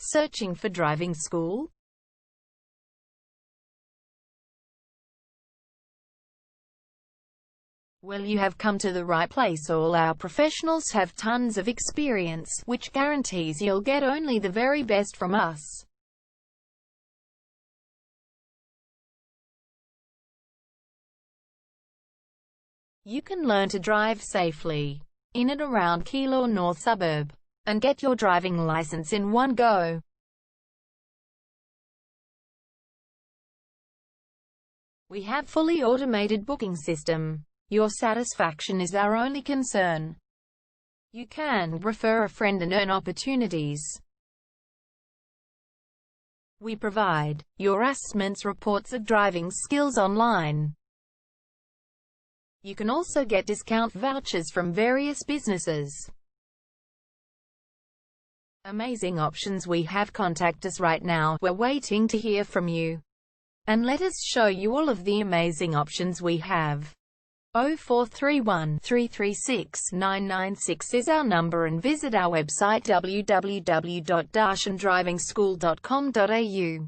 Searching for driving school? Well, you have come to the right place. All our professionals have tons of experience, which guarantees you'll get only the very best from us. You can learn to drive safely in and around Keilor North suburb, and get your driving license in one go. We have fully automated booking system. Your satisfaction is our only concern. You can refer a friend and earn opportunities. We provide your assessments reports of driving skills online. You can also get discount vouchers from various businesses. Amazing options we have. Contact us right now. We're waiting to hear from you. And let us show you all of the amazing options we have. 0431 336 996 is our number, and visit our website www.darshandrivingschool.com.au.